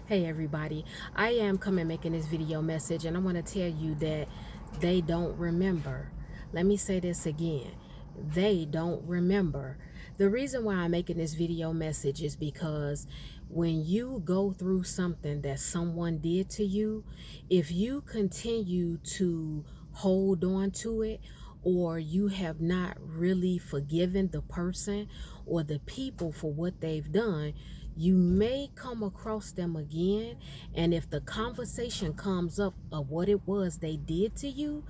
Hey everybody, I am coming making this video message and I want to tell you that they don't remember. Let me say this again. They don't remember. The reason why I'm making this video message is because when you go through something that someone did to you, if you continue to hold on to it, or you have not really forgiven the person or the people for what they've done, you may come across them again. And if the conversation comes up of what it was they did to you,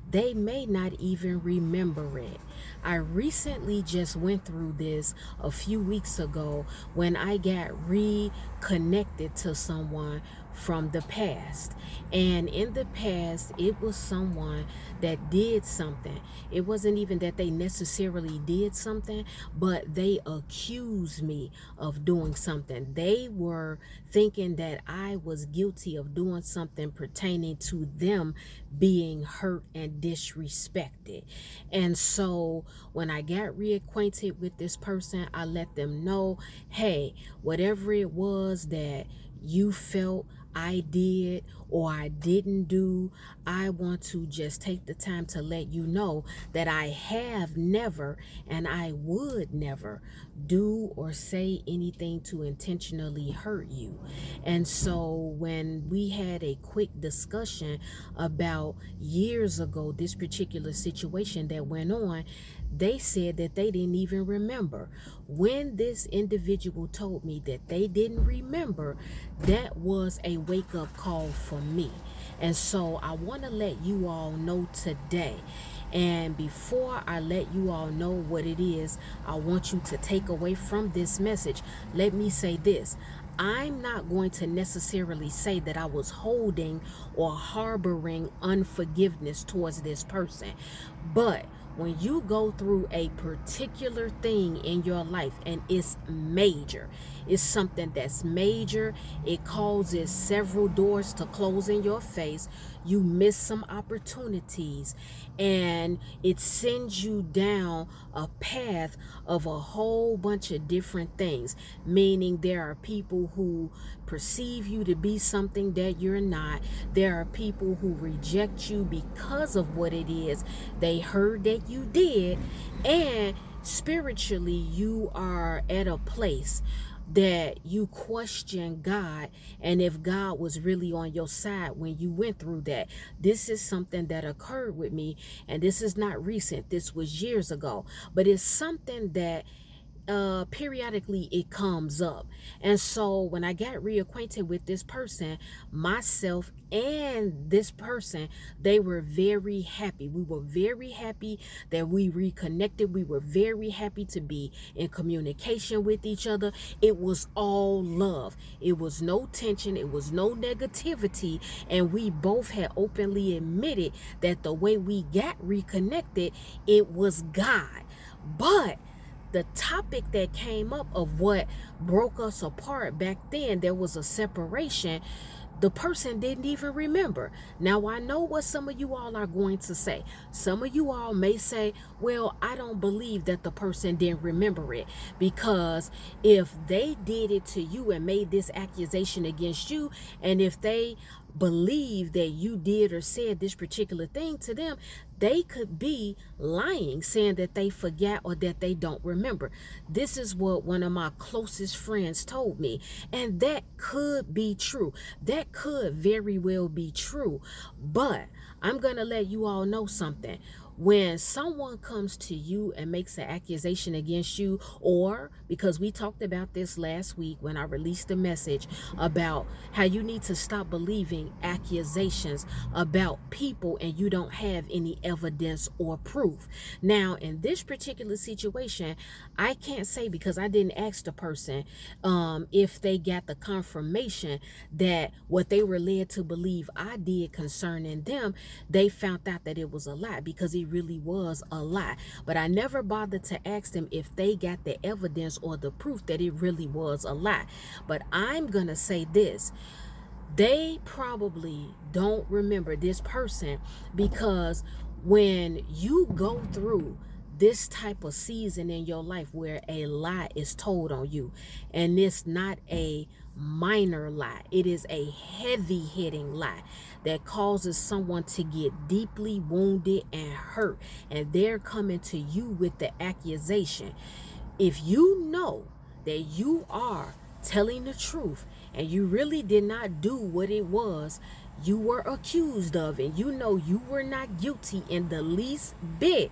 they may not even remember it. I recently just went through this a few weeks ago when I got reconnected to someone from the past. And in the past, it was someone that did something. It wasn't even that they necessarily did something, but they accused me of doing something. They were thinking that I was guilty of doing something pertaining to them being hurt and disrespected. And so when I got reacquainted with this person, I let them know, hey, whatever it was that you felt I did or I didn't do, I want to just take the time to let you know that I have never and I would never do or say anything to intentionally hurt you. And so when we had a quick discussion about years ago, this particular situation that went on, they said that they didn't even remember. When this individual told me that they didn't remember, that was a wake-up call for me. And so I want to let you all know today. And before I let you all know what it is I want you to take away from this message, let me say this. I'm not going to necessarily say that I was holding or harboring unforgiveness towards this person. But when you go through a particular thing in your life and it's major, it's something that's major, it causes several doors to close in your face, you miss some opportunities, and it sends you down a path of a whole bunch of different things, meaning there are people who perceive you to be something that you're not. There are people who reject you because of what it is they heard that you did, and spiritually you are at a place that you question God and if God was really on your side when you went through that. This is something that occurred with me, and this is not recent. This was years ago, but it's something that periodically it comes up. And so when I got reacquainted with this person, myself and this person, they were very happy. We were very happy that we reconnected. We were very happy to be in communication with each other. It was all love. It was no tension. It was no negativity. And we both had openly admitted that the way we got reconnected, it was God. But the topic that came up of what broke us apart back then, there was a separation. The person didn't even remember. Now, I know what some of you all are going to say. Some of you all may say, well, I don't believe that the person didn't remember it, because if they did it to you and made this accusation against you, and if they believe that you did or said this particular thing to them, they could be lying, saying that they forgot or that they don't remember. This is what one of my closest friends told me, and that could be true. That could very well be true. But I'm gonna let you all know something. When someone comes to you and makes an accusation against you, or because we talked about this last week when I released a message about how you need to stop believing accusations about people and you don't have any evidence or proof. Now, in this particular situation, I can't say, because I didn't ask the person if they got the confirmation that what they were led to believe I did concerning them, they found out that it was a lie, because it really was a lie. But I never bothered to ask them if they got the evidence or the proof that it really was a lie. But I'm gonna say this: they probably don't remember this person, because when you go through this type of season in your life where a lie is told on you, and it's not a minor lie. It is a heavy hitting lie that causes someone to get deeply wounded and hurt, and they're coming to you with the accusation. If you know that you are telling the truth and you really did not do what it was you were accused of, and you know you were not guilty in the least bit,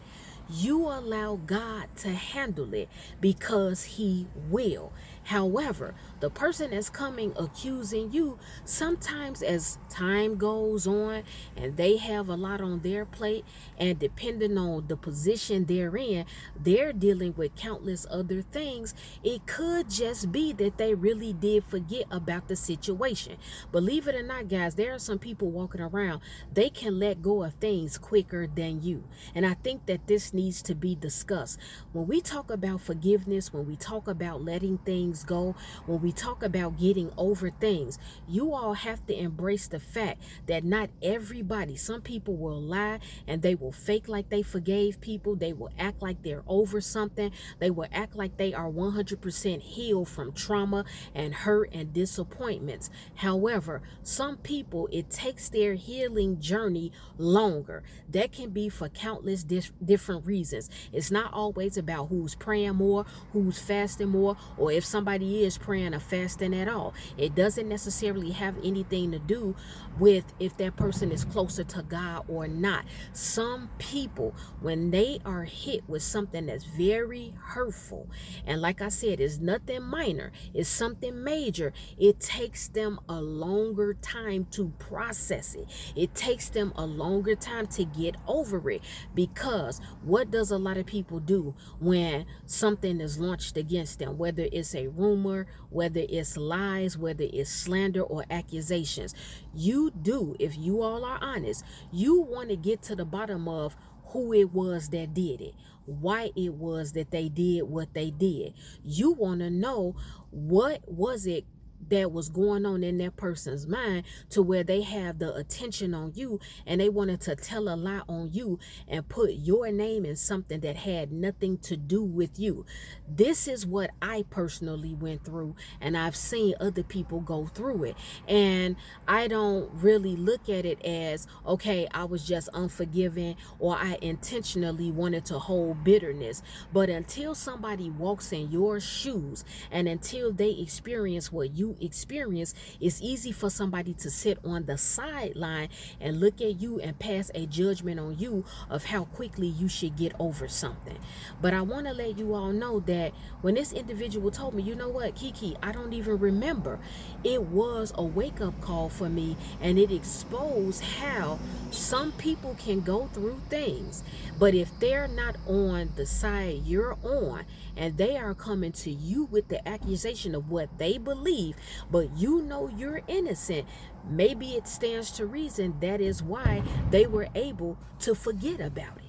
you allow God to handle it because He will. However, the person that's coming accusing you, sometimes as time goes on and they have a lot on their plate, and depending on the position they're in, they're dealing with countless other things. It could just be that they really did forget about the situation. Believe it or not, guys, there are some people walking around, they can let go of things quicker than you. And I think that this needs to be discussed. When we talk about forgiveness, when we talk about letting things go, when we talk about getting over things, you all have to embrace the fact that not everybody, some people will lie and they will fake like they forgave people. They will act like they're over something. They will act like they are 100% healed from trauma and hurt and disappointments. However, some people, it takes their healing journey longer. That can be for countless different reasons. It's not always about who's praying more, who's fasting more, or if somebody is praying or fasting at all. It doesn't necessarily have anything to do with if that person is closer to God or not. Some people, when they are hit with something that's very hurtful, and like I said, it's nothing minor, it's something major, it takes them a longer time to process it. It takes them a longer time to get over it, because what does a lot of people do when something is launched against them, whether it's a rumor, whether it's lies, whether it's slander or accusations? You do, if you all are honest, you want to get to the bottom of who it was that did it, why it was that they did what they did. You want to know what was it that was going on in that person's mind to where they have the attention on you and they wanted to tell a lie on you and put your name in something that had nothing to do with you. This is what I personally went through, and I've seen other people go through it. And I don't really look at it as, okay, I was just unforgiving or I intentionally wanted to hold bitterness. But until somebody walks in your shoes and until they experience what you experience, it's easy for somebody to sit on the sideline and look at you and pass a judgment on you of how quickly you should get over something. But I want to let you all know that when this individual told me, you know what, Kiki, I don't even remember, it was a wake-up call for me, and it exposed how some people can go through things, but if they're not on the side you're on and they are coming to you with the accusation of what they believe, but you know you're innocent, maybe it stands to reason that is why they were able to forget about it.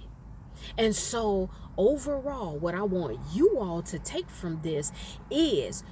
And so overall, what I want you all to take from this is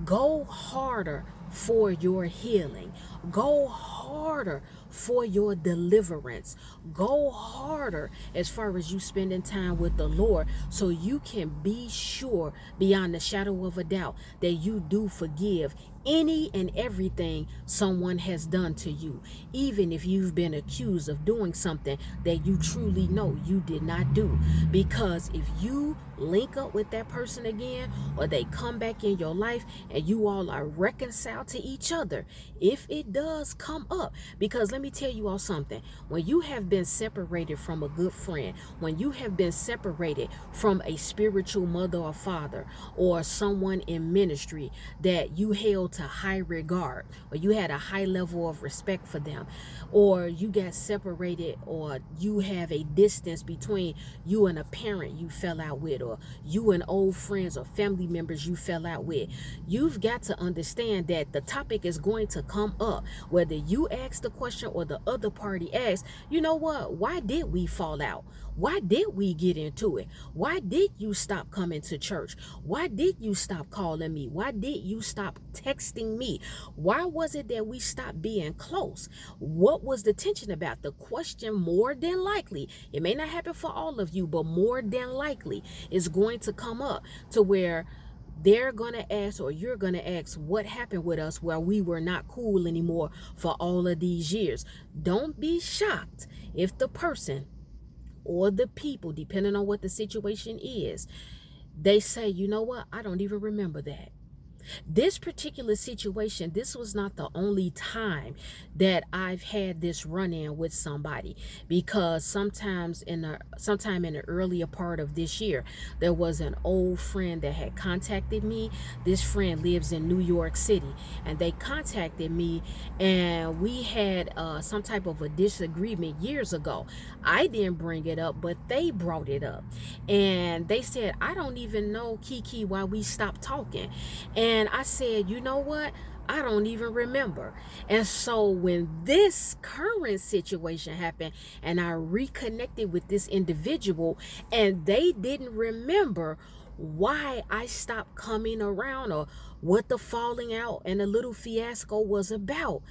go harder for your healing. Go harder for your deliverance. Go harder as far as you spending time with the Lord, so you can be sure beyond the shadow of a doubt that you do forgive any and everything someone has done to you, even if you've been accused of doing something that you truly know you did not do. Because if you link up with that person again, or they come back in your life and you all are reconciled to each other, if it does come up, because let me tell you all something, when you have been separated from a good friend, when you have been separated from a spiritual mother or father, or someone in ministry that you held to high regard, or you had a high level of respect for them, or you got separated, or you have a distance between you and a parent you fell out with, or you and old friends or family members you fell out with, you've got to understand that the topic is going to come up, whether you ask the question or the other party asks, you know what, why did we fall out? Why did we get into it? Why did you stop coming to church? Why did you stop calling me? Why did you stop texting me? Why was it that we stopped being close? What was the tension about? The question, more than likely, it may not happen for all of you, but more than likely is going to come up to where they're going to ask, or you're going to ask, what happened with us where we were not cool anymore for all of these years. Don't be shocked if the person or the people, depending on what the situation is, they say, you know what, I don't even remember that. This particular situation, this was not the only time that I've had this run-in with somebody, because sometime in the earlier part of this year, there was an old friend that had contacted me. This friend lives in New York City, and they contacted me, and we had some type of a disagreement years ago. I didn't bring it up, but they brought it up, and they said, I don't even know, Kiki, why we stopped talking. And I said, you know what? I don't even remember. And so when this current situation happened and I reconnected with this individual and they didn't remember why I stopped coming around or what the falling out and the little fiasco was about,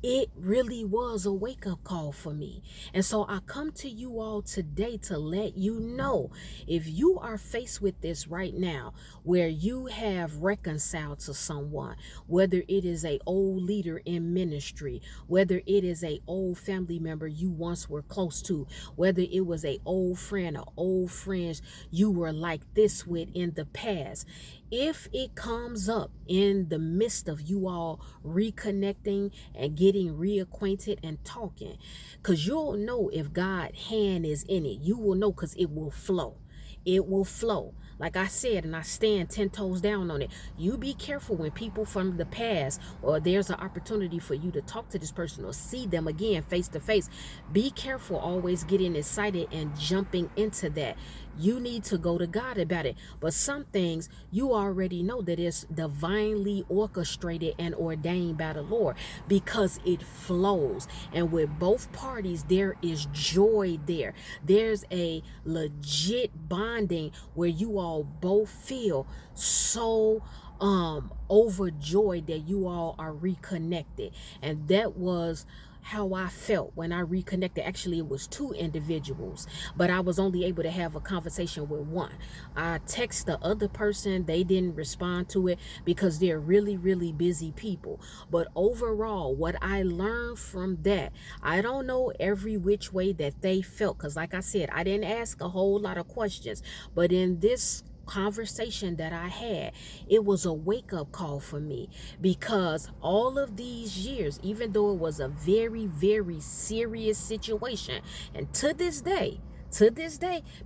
it really was a wake-up call for me. And so I come to you all today to let you know, if you are faced with this right now, where you have reconciled to someone, whether it is a old leader in ministry, whether it is a old family member you once were close to, whether it was a old friend or old friends you were like this with in the past, if it comes up in the midst of you all reconnecting and getting reacquainted and talking, because you'll know if God's hand is in it. You will know, because it will flow. It will flow. Like I said, and I stand 10 toes down on it. You be careful when people from the past, or there's an opportunity for you to talk to this person or see them again face to face. Be careful always getting excited and jumping into that. You need to go to God about it. But some things you already know that it's divinely orchestrated and ordained by the Lord, because it flows. And with both parties, there is joy there. There's a legit bonding where you all both feel so overjoyed that you all are reconnected. And that was how I felt when I reconnected. Actually, it was two individuals, but I was only able to have a conversation with one. I text the other person, they didn't respond to it because they're really, really busy people. But overall, what I learned from that, I don't know every which way that they felt, because like I said, I didn't ask a whole lot of questions, but in this conversation that I had, it was a wake-up call for me, because all of these years, even though it was a very, very serious situation, and to this day,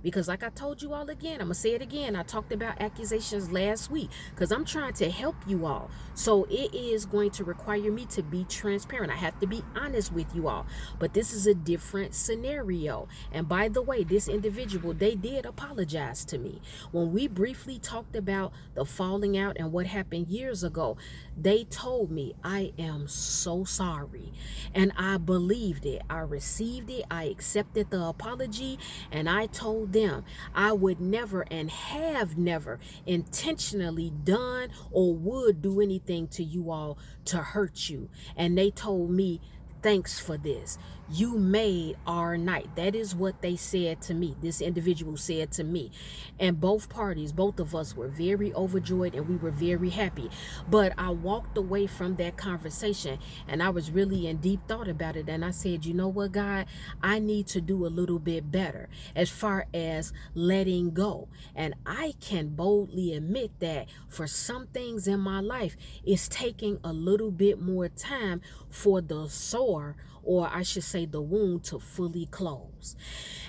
because like I told you all again, I'm gonna say it again, I talked about accusations last week, because I'm trying to help you all. So it is going to require me to be transparent. I have to be honest with you all. But this is a different scenario. And by the way, this individual, they did apologize to me. When we briefly talked about the falling out and what happened years ago, they told me, I am so sorry. And I believed it. I received it. I accepted the apology. And I told them I would never and have never intentionally done or would do anything to you all to hurt you. And they told me, thanks for this. You made our night. That is what they said to me. This individual said to me. And both parties, both of us were very overjoyed and we were very happy. But I walked away from that conversation and I was really in deep thought about it. And I said, you know what, God, I need to do a little bit better as far as letting go. And I can boldly admit that for some things in my life, it's taking a little bit more time for the sore, or I should say the wound, to fully close.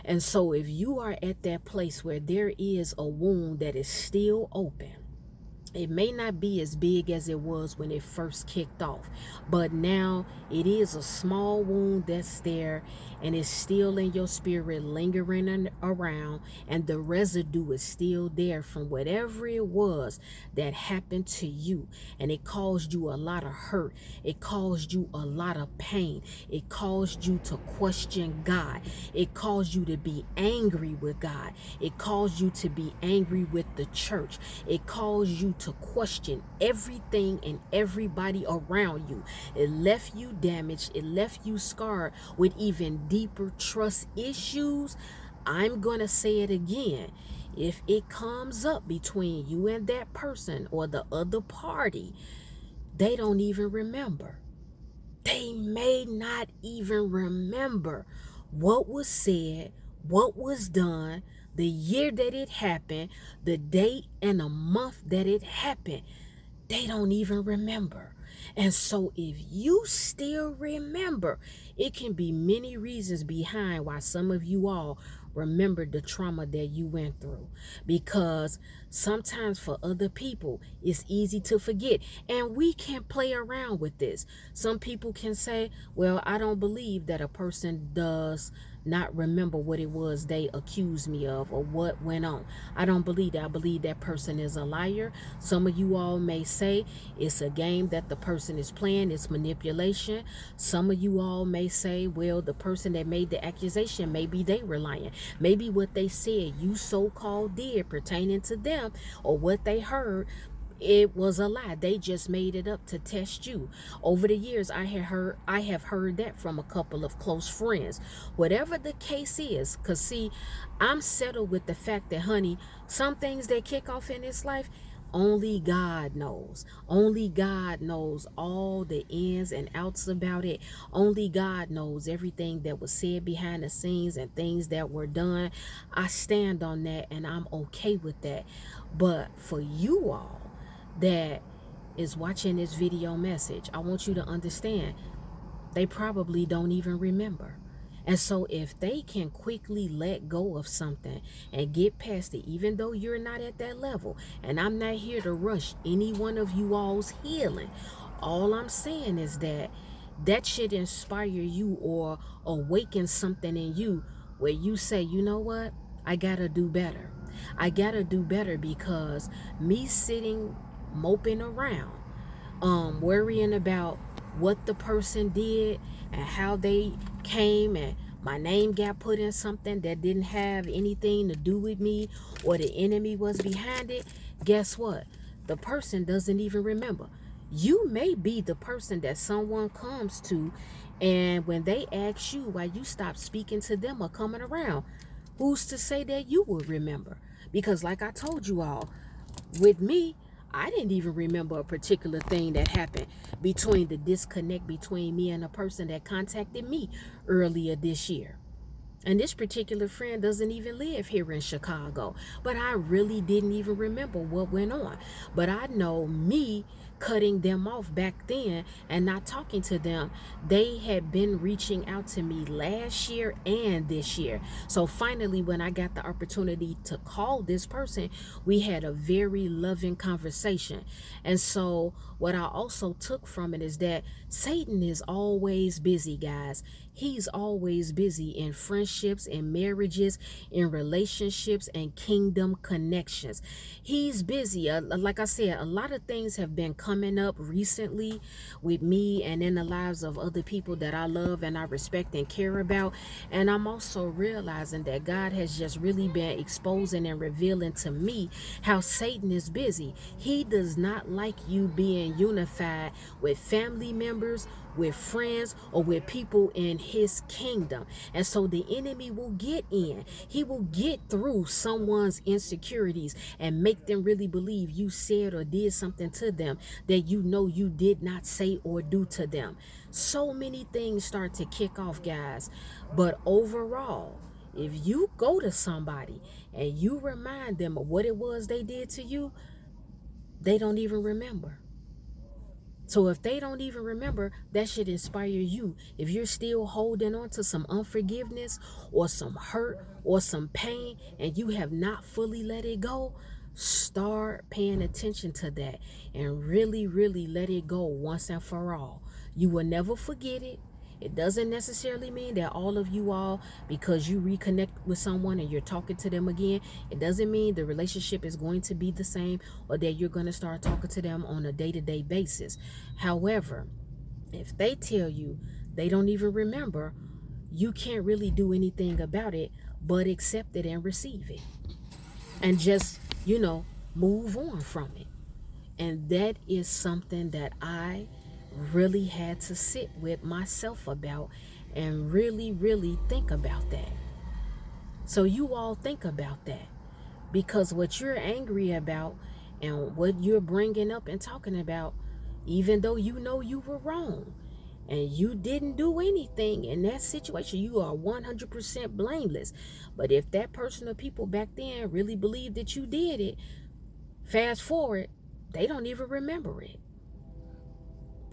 And so if you are at that place where there is a wound that is still open, it may not be as big as it was when it first kicked off, but now it is a small wound that's there and it's still in your spirit, lingering around, and the residue is still there from whatever it was that happened to you. And it caused you a lot of hurt. It caused you a lot of pain. It caused you to question God. It caused you to be angry with God. It caused you to be angry with the church. It caused you to question everything and everybody around you. It left you damaged. It left you scarred with even deeper trust issues. I'm gonna say it again. if it comes up between you and that person or the other party, they don't even remember. They may not even remember what was said, what was done, the year that it happened, the date and the month that it happened. They don't even remember. And so if you still remember, it can be many reasons behind why some of you all remember the trauma that you went through. Because sometimes for other people, it's easy to forget. And we can play around with this. Some people can say, well, I don't believe that a person does not remember what it was they accused me of or what went on. I don't believe that. I believe that person is a liar. Some of you all may say it's a game that the person is playing, it's manipulation. Some of you all may say, well, the person that made the accusation, maybe they were lying. Maybe what they said you so-called did pertaining to them or what they heard, it was a lie. They just made it up to test you. Over the years, I have heard that from a couple of close friends. Whatever the case is, because see, I'm settled with the fact that, honey, some things that kick off in this life, only God knows. Only God knows all the ins and outs about it. Only God knows everything that was said behind the scenes and things that were done. I stand on that and I'm okay with that. But for you all that is watching this video message, I want you to understand they probably don't even remember. And so if they can quickly let go of something and get past it, even though you're not at that level, and I'm not here to rush any one of you all's healing, all I'm saying is that that should inspire you or awaken something in you where you say, you know what, I gotta do better. I gotta do better because me sitting moping around, worrying about what the person did and how they came and my name got put in something that didn't have anything to do with me or the enemy was behind it. Guess what? The person doesn't even remember. You may be the person that someone comes to, and when they ask you why you stopped speaking to them or coming around, who's to say that you will remember? Because like I told you all, with me, I didn't even remember a particular thing that happened between the disconnect between me and the person that contacted me earlier this year. And this particular friend doesn't even live here in Chicago. But I really didn't even remember what went on. But I know me cutting them off back then and not talking to them, they had been reaching out to me last year and this year. So finally, when I got the opportunity to call this person, we had a very loving conversation. And so what I also took from it is that Satan is always busy, guys. He's always busy in friendships, in marriages, in relationships, and kingdom connections. He's busy. Like I said, a lot of things have been coming up recently with me and in the lives of other people that I love and I respect and care about. And I'm also realizing that God has just really been exposing and revealing to me how Satan is busy. He does not like you being unified with family members, with friends, or with people in his kingdom. And so the enemy will get in. He will get through someone's insecurities and make them really believe you said or did something to them that you know you did not say or do to them. So many things start to kick off, guys. But overall, if you go to somebody and you remind them of what it was they did to you, they don't even remember. So if they don't even remember, that should inspire you. If you're still holding on to some unforgiveness or some hurt or some pain and you have not fully let it go, start paying attention to that and really, really let it go once and for all. You will never forget it. It doesn't necessarily mean that all of you all, because you reconnect with someone and you're talking to them again, it doesn't mean the relationship is going to be the same or that you're going to start talking to them on a day-to-day basis. However, if they tell you they don't even remember, you can't really do anything about it but accept it and receive it and just, move on from it. And that is something that I really had to sit with myself about and really, really think about that. So you all think about that. because what you're angry about and what you're bringing up and talking about, even though you know you were wrong and you didn't do anything in that situation, you are 100% blameless. But if that person or people back then really believed that you did it, fast forward, they don't even remember it.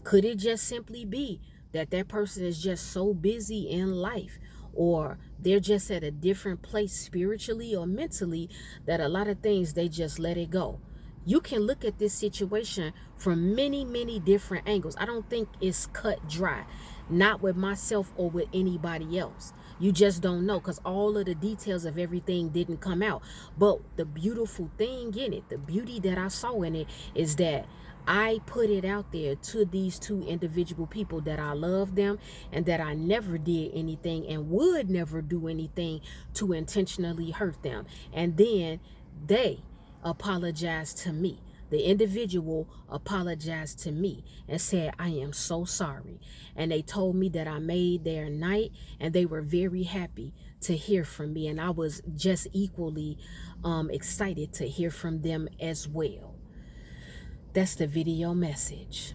Could it just simply be that that person is just so busy in life, or they're just at a different place spiritually or mentally, that a lot of things they just let it go? You can look at this situation from many, many different angles. I don't think it's cut dry, not with myself or with anybody else. You just don't know, because all of the details of everything didn't come out. But the beautiful thing in it, the beauty that I saw in it, is that I put it out there to these two individual people that I love them and that I never did anything and would never do anything to intentionally hurt them. And then they apologized to me. The individual apologized to me and said, I am so sorry. And they told me that I made their night, and they were very happy to hear from me. And I was just equally excited to hear from them as well. That's the video message.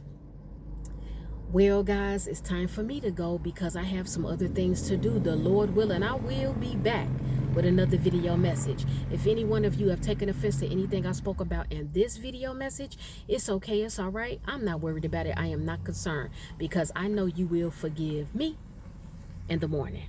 Well, guys, it's time for me to go because I have some other things to do. The Lord willing, I will be back with another video message. If any one of you have taken offense to anything I spoke about in this video message, it's okay. It's all right. I'm not worried about it. I am not concerned because I know you will forgive me in the morning.